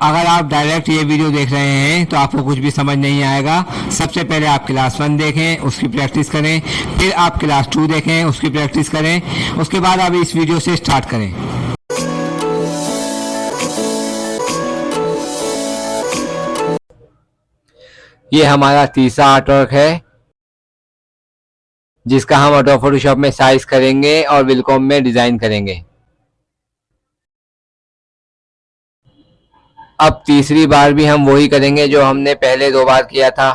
अगर आप डायरेक्ट ये वीडियो देख रहे हैं तो आपको कुछ भी समझ नहीं आएगा। सबसे पहले आप क्लास 1 देखें, उसकी प्रैक्टिस करें, फिर आप क्लास 2 देखें, उसकी प्रैक्टिस करें, उसके बाद आप इस वीडियो से स्टार्ट करें। ये हमारा तीसरा आर्टवर्क है जिसका हम एडोब फोटोशॉप में साइज करेंगे और विलकॉम में डिजाइन करेंगे। अब तीसरी बार भी हम वही करेंगे जो हमने पहले 2 बार किया था।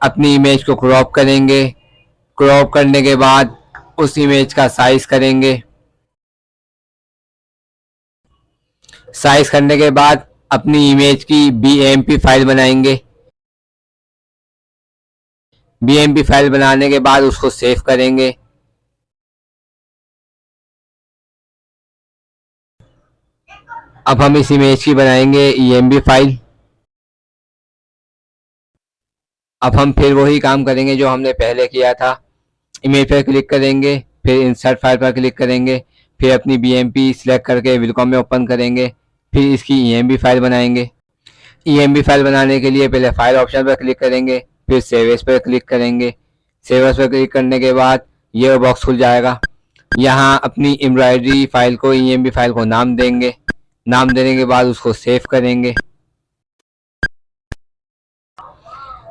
अपनी इमेज को क्रॉप करेंगे, क्रॉप करने के बाद उस इमेज का साइज करेंगे, साइज करने के बाद अपनी इमेज की BMP फाइल बनाएंगे। BMP फाइल बनाने के बाद उसको सेव करेंगे। अब हम इस इमेज की बनाएंगे EMB फाइल। अब हम फिर वही काम करेंगे जो हमने पहले किया था। इमेज पर क्लिक करेंगे, फिर इंसर्ट फाइल पर क्लिक करेंगे, फिर अपनी BMP सिलेक्ट करके विलकॉम में ओपन करेंगे, फिर इसकी EMB फाइल बनाएंगे। EMB फाइल बनाने के लिए पहले फाइल ऑप्शन पर क्लिक करेंगे, फिर सेव एज पर क्लिक करेंगे। सेव एज पर क्लिक करने के बाद ये बॉक्स खुल जाएगा। यहाँ अपनी एम्ब्रॉयडरी फाइल को EMB फाइल को नाम देंगे। नाम देने के बाद उसको सेव करेंगे।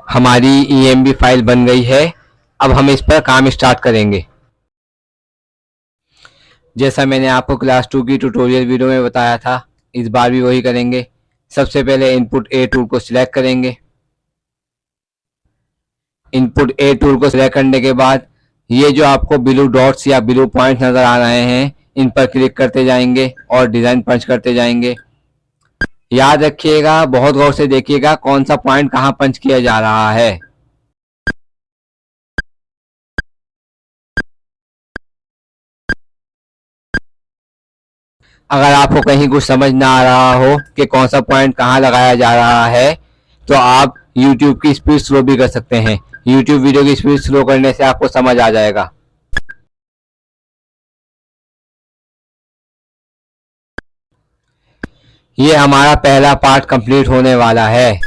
हमारी EMB फाइल बन गई है। अब हम इस पर काम स्टार्ट करेंगे। जैसा मैंने आपको क्लास 2 की ट्यूटोरियल वीडियो में बताया था, इस बार भी वही करेंगे। सबसे पहले इनपुट A टूल को सिलेक्ट करेंगे। इनपुट A टूल को सिलेक्ट करने के बाद ये जो आपको ब्लू डॉट्स या ब्लू पॉइंट नजर आ रहे हैं, इन पर क्लिक करते जाएंगे और डिजाइन पंच करते जाएंगे। याद रखिएगा, बहुत गौर से देखिएगा कौन सा पॉइंट कहाँ पंच किया जा रहा है। अगर आपको कहीं कुछ समझ ना आ रहा हो कि कौन सा पॉइंट कहाँ लगाया जा रहा है, तो आप YouTube की स्पीड स्लो भी कर सकते हैं। YouTube वीडियो की स्पीड स्लो करने से आपको समझ आ जाएगा। ये हमारा पहला पार्ट कंप्लीट होने वाला है।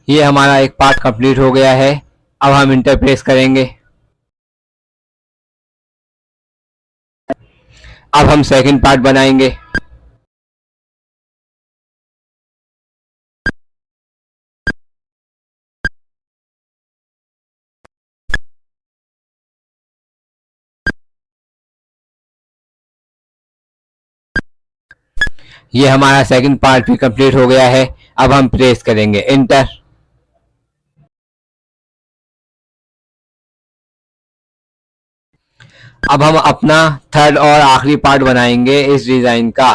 ये हमारा एक पार्ट कंप्लीट हो गया है। अब हम इंटरप्रेस करेंगे। अब हम सेकंड पार्ट बनाएंगे। ये हमारा सेकंड पार्ट भी कंप्लीट हो गया है। अब हम प्रेस करेंगे एंटर। अब हम अपना थर्ड और आखिरी पार्ट बनाएंगे इस डिजाइन का।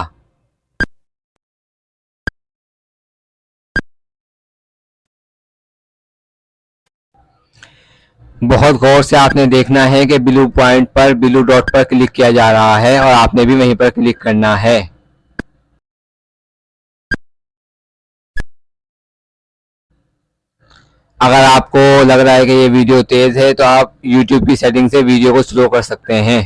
बहुत गौर से आपने देखना है कि ब्लू पॉइंट पर, ब्लू डॉट पर क्लिक किया जा रहा है और आपने भी वहीं पर क्लिक करना है। अगर आपको लग रहा है कि ये वीडियो तेज है तो आप YouTube की सेटिंग से वीडियो को स्लो कर सकते हैं।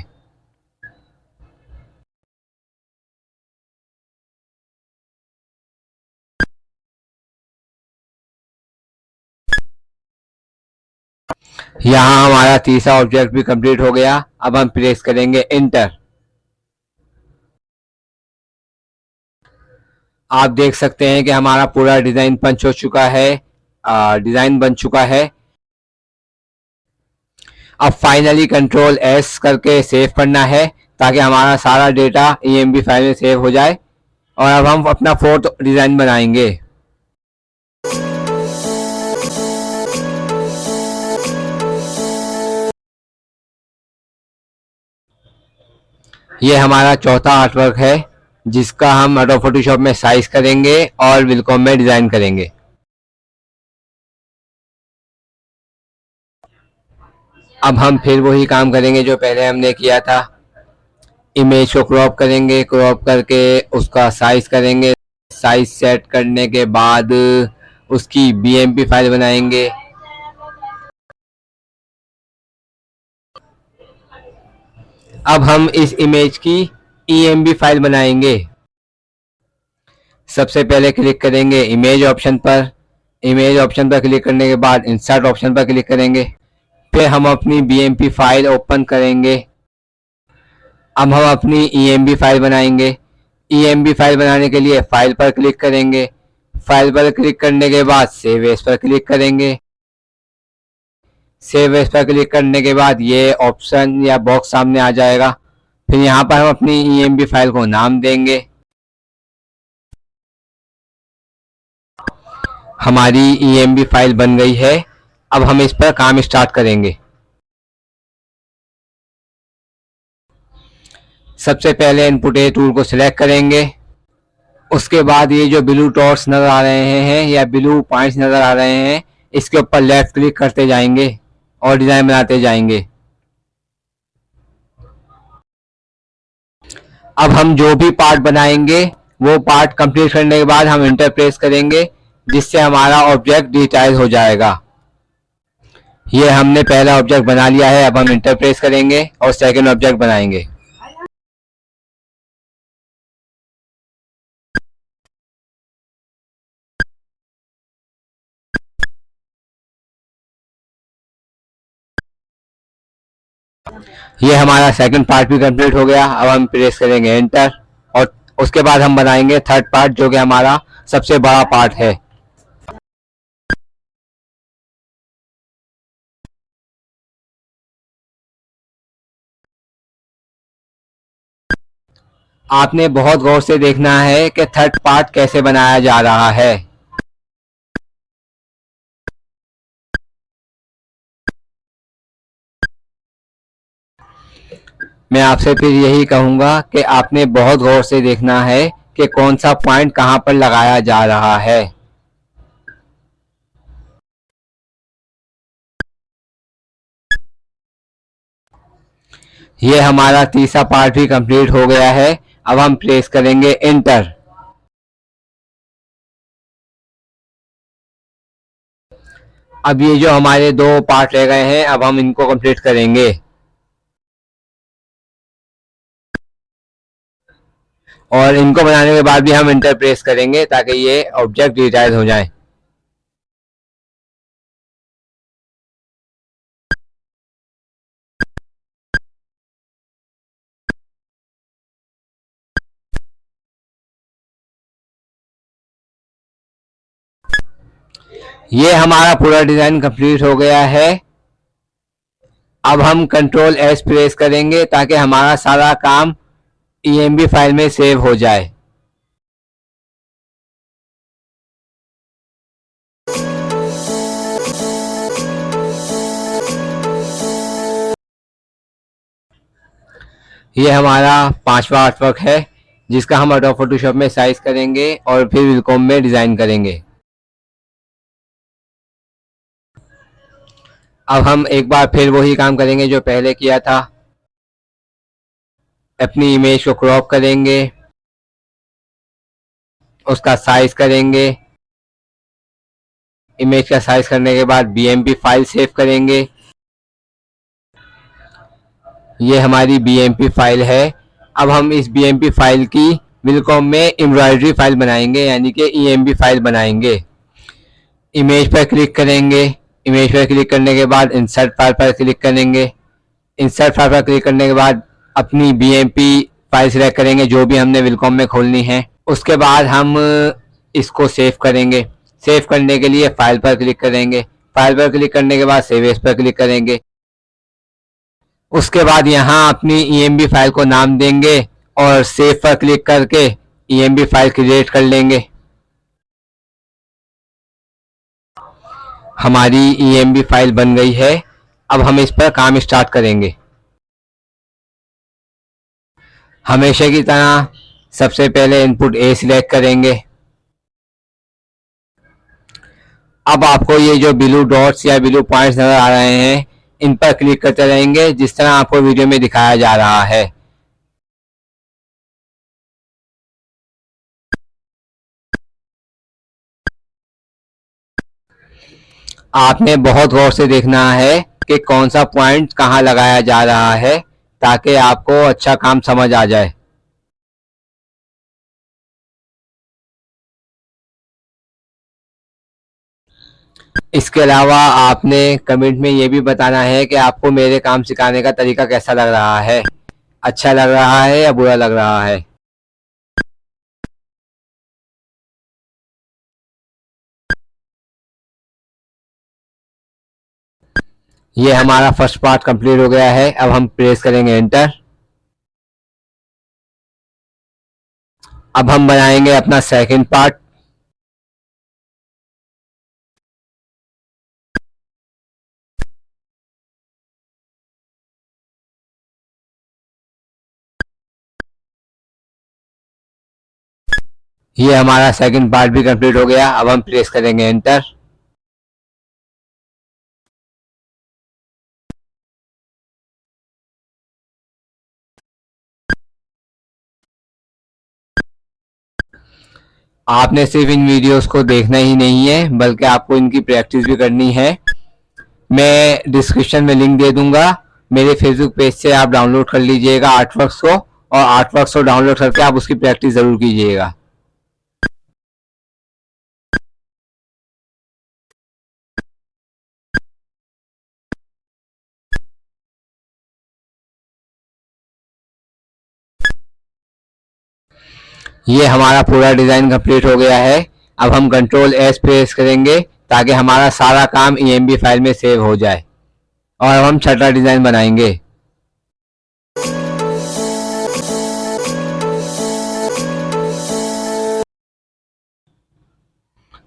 यहाँ हमारा तीसरा ऑब्जेक्ट भी कंप्लीट हो गया। अब हम प्रेस करेंगे एंटर। आप देख सकते हैं कि हमारा पूरा डिजाइन पंच हो चुका है, डिजाइन बन चुका है। अब फाइनली कंट्रोल S करके सेव करना है ताकि हमारा सारा डेटा EMB फाइल में सेव हो जाए। और अब हम अपना फोर्थ डिजाइन बनाएंगे। ये हमारा चौथा आर्टवर्क है जिसका हम एडोब फोटोशॉप में साइज करेंगे और विलकॉम में डिजाइन करेंगे। अब हम फिर वही काम करेंगे जो पहले हमने किया था। इमेज को क्रॉप करेंगे, क्रॉप करके उसका साइज करेंगे। साइज सेट करने के बाद उसकी BMP फाइल बनाएंगे। अब हम इस इमेज की EMB फाइल बनाएंगे। सबसे पहले क्लिक करेंगे इमेज ऑप्शन पर। इमेज ऑप्शन पर क्लिक करने के बाद इंसर्ट ऑप्शन पर क्लिक करेंगे। फिर हम अपनी BMP फाइल ओपन करेंगे। अब हम अपनी EMB फाइल बनाएंगे। EMB फाइल बनाने के लिए फाइल पर क्लिक करेंगे। फाइल पर क्लिक करने के बाद सेव एज पर क्लिक करेंगे। सेव एज पर क्लिक करने के बाद ये ऑप्शन या बॉक्स सामने आ जाएगा। फिर यहाँ पर हम अपनी EMB फाइल को नाम देंगे। हमारी EMB फाइल बन गई है। अब हम इस पर काम स्टार्ट करेंगे। सबसे पहले इनपुट ए टूल को सिलेक्ट करेंगे। उसके बाद ये जो ब्लू डॉट्स नजर आ रहे हैं या ब्लू पॉइंट्स नजर आ रहे हैं, इसके ऊपर लेफ्ट क्लिक करते जाएंगे और डिजाइन बनाते जाएंगे। अब हम जो भी पार्ट बनाएंगे वो पार्ट कंप्लीट करने के बाद हम इंटर प्रेस करेंगे, जिससे हमारा ऑब्जेक्ट डिजिटाइज हो जाएगा। ये हमने पहला ऑब्जेक्ट बना लिया है। अब हम इंटर प्रेस करेंगे और सेकंड ऑब्जेक्ट बनाएंगे। ये हमारा सेकंड पार्ट भी कंप्लीट हो गया। अब हम प्रेस करेंगे एंटर और उसके बाद हम बनाएंगे थर्ड पार्ट, जो कि हमारा सबसे बड़ा पार्ट है। आपने बहुत गौर से देखना है कि थर्ड पार्ट कैसे बनाया जा रहा है। मैं आपसे फिर यही कहूंगा कि आपने बहुत गौर से देखना है कि कौन सा पॉइंट कहां पर लगाया जा रहा है। ये हमारा तीसरा पार्ट भी कंप्लीट हो गया है। अब हम प्रेस करेंगे एंटर। अब ये जो हमारे दो पार्ट रह गए हैं, अब हम इनको कंप्लीट करेंगे और इनको बनाने के बाद भी हम इंटर प्रेस करेंगे ताकि ये ऑब्जेक्ट डिजिटाइज हो जाए। ये हमारा पूरा डिजाइन कंप्लीट हो गया है। अब हम कंट्रोल एस प्रेस करेंगे ताकि हमारा सारा काम EMB फाइल में सेव हो जाए। ये हमारा पांचवा आर्टवर्क है, जिसका हम एडोब फोटोशॉप में साइज करेंगे और फिर विलकॉम में डिजाइन करेंगे। अब हम एक बार फिर वही काम करेंगे जो पहले किया था। अपनी इमेज को क्रॉप करेंगे, उसका साइज करेंगे। इमेज का साइज करने के बाद BMP फाइल सेव करेंगे। ये हमारी BMP फाइल है। अब हम इस BMP फाइल की विलकॉम में एम्ब्रॉयडरी फाइल बनाएंगे, यानी कि EMB फाइल बनाएंगे। इमेज पर क्लिक करेंगे। इमेज पर क्लिक करने के बाद इंसर्ट फाइल पर क्लिक करेंगे। इंसर्ट फाइल पर क्लिक करने के बाद अपनी BMP फाइल सिलेक्ट करेंगे जो भी हमने विलकॉम में खोलनी है। उसके बाद हम इसको सेव करेंगे। सेव करने के लिए फाइल पर क्लिक करेंगे। फाइल पर क्लिक करने के बाद सेव एज पर क्लिक करेंगे। उसके बाद यहाँ अपनी EMB फाइल को नाम देंगे और सेव पर क्लिक करके EMB फाइल क्रिएट कर लेंगे। हमारी EMB फाइल बन गई है। अब हम इस पर काम स्टार्ट करेंगे। हमेशा की तरह सबसे पहले इनपुट ए सिलेक्ट करेंगे। अब आपको ये जो ब्लू डॉट्स या ब्लू पॉइंट्स नजर आ रहे हैं, इन पर क्लिक करते रहेंगे जिस तरह आपको वीडियो में दिखाया जा रहा है। आपने बहुत गौर से देखना है कि कौन सा पॉइंट कहाँ लगाया जा रहा है, ताकि आपको अच्छा काम समझ आ जाए। इसके अलावा आपने कमेंट में ये भी बताना है कि आपको मेरे काम सिखाने का तरीका कैसा लग रहा है, अच्छा लग रहा है या बुरा लग रहा है। ये हमारा फर्स्ट पार्ट कंप्लीट हो गया है। अब हम प्रेस करेंगे एंटर। अब हम बनाएंगे अपना सेकंड पार्ट। ये हमारा सेकंड पार्ट भी कंप्लीट हो गया। अब हम प्रेस करेंगे एंटर। आपने सिर्फ इन वीडियोस को देखना ही नहीं है बल्कि आपको इनकी प्रैक्टिस भी करनी है। मैं डिस्क्रिप्शन में लिंक दे दूंगा। मेरे फेसबुक पेज से आप डाउनलोड कर लीजिएगा आर्टवर्क्स को, और आर्टवर्क्स को डाउनलोड करके आप उसकी प्रैक्टिस ज़रूर कीजिएगा। ये हमारा पूरा डिज़ाइन कंप्लीट हो गया है। अब हम कंट्रोल एस प्रेस करेंगे ताकि हमारा सारा काम EMB फाइल में सेव हो जाए, और अब हम छठा डिज़ाइन बनाएंगे।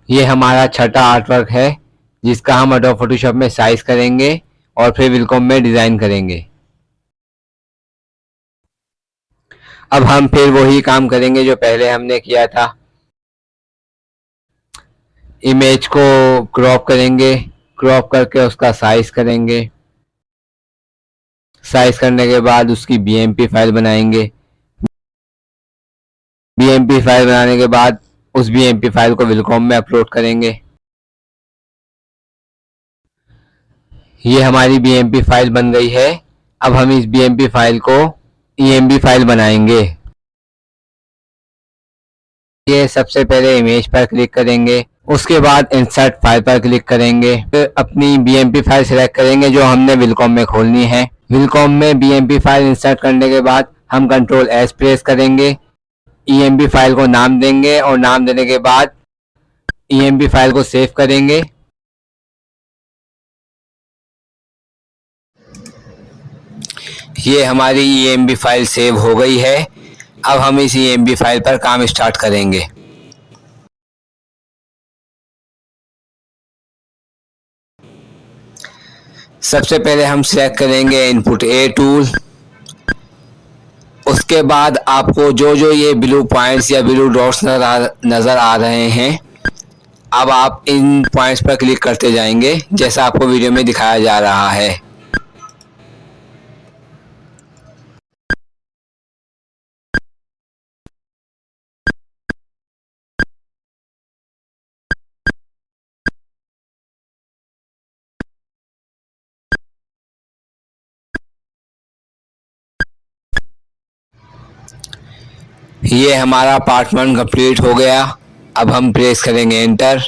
ये हमारा छठा आर्टवर्क है जिसका हम एडोब फोटोशॉप में साइज करेंगे और फिर विलकॉम में डिज़ाइन करेंगे। अब हम फिर वही काम करेंगे जो पहले हमने किया था। इमेज को क्रॉप करेंगे, क्रॉप करके उसका साइज करेंगे। साइज करने के बाद उसकी BMP फाइल बनाएंगे। BMP फाइल बनाने के बाद उस BMP फाइल को विलकॉम में अपलोड करेंगे। ये हमारी BMP फाइल बन गई है। अब हम इस BMP फाइल को EMB फाइल बनाएंगे। ये सबसे पहले इमेज पर क्लिक करेंगे, उसके बाद इंसर्ट फाइल पर क्लिक करेंगे, फिर अपनी BMP फाइल सिलेक्ट करेंगे जो हमने विलकॉम में खोलनी है। विलकॉम में BMP फाइल इंसर्ट करने के बाद हम कंट्रोल एस प्रेस करेंगे, EMB फाइल को नाम देंगे और नाम देने के बाद EMB फाइल को सेव करेंगे। ये हमारी EMB फाइल सेव हो गई है। अब हम इस EMB फाइल पर काम स्टार्ट करेंगे। सबसे पहले हम सेलेक्ट करेंगे इनपुट ए टूल। उसके बाद आपको जो जो ये ब्लू पॉइंट्स या ब्लू डॉट्स नज़र आ रहे हैं, अब आप इन पॉइंट्स पर क्लिक करते जाएंगे जैसा आपको वीडियो में दिखाया जा रहा है। ये हमारा पार्ट 1 कंप्लीट हो गया। अब हम प्रेस करेंगे एंटर।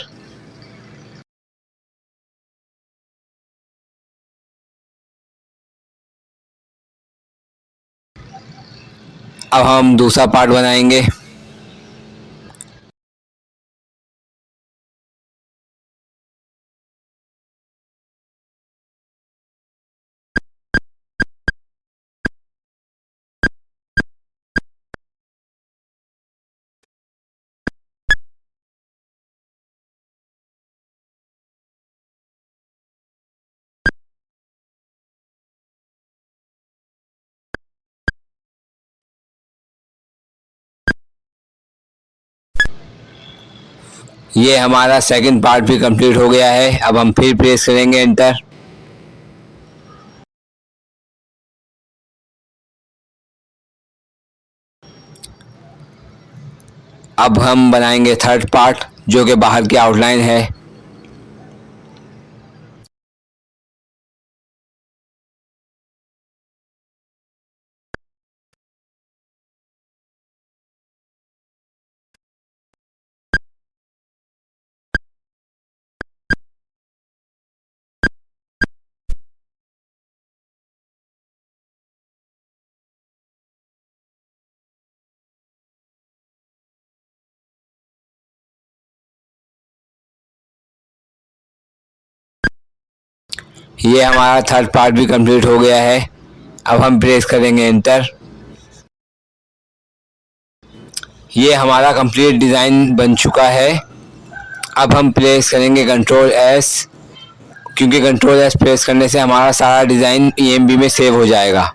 अब हम दूसरा पार्ट बनाएंगे। ये हमारा सेकंड पार्ट भी कंप्लीट हो गया है। अब हम फिर प्रेस करेंगे एंटर। अब हम बनाएंगे थर्ड पार्ट जो कि बाहर की आउटलाइन है। ये हमारा थर्ड पार्ट भी कंप्लीट हो गया है। अब हम प्रेस करेंगे एंटर। ये हमारा कंप्लीट डिज़ाइन बन चुका है। अब हम प्रेस करेंगे कंट्रोल एस, क्योंकि कंट्रोल एस प्रेस करने से हमारा सारा डिज़ाइन EMB में सेव हो जाएगा।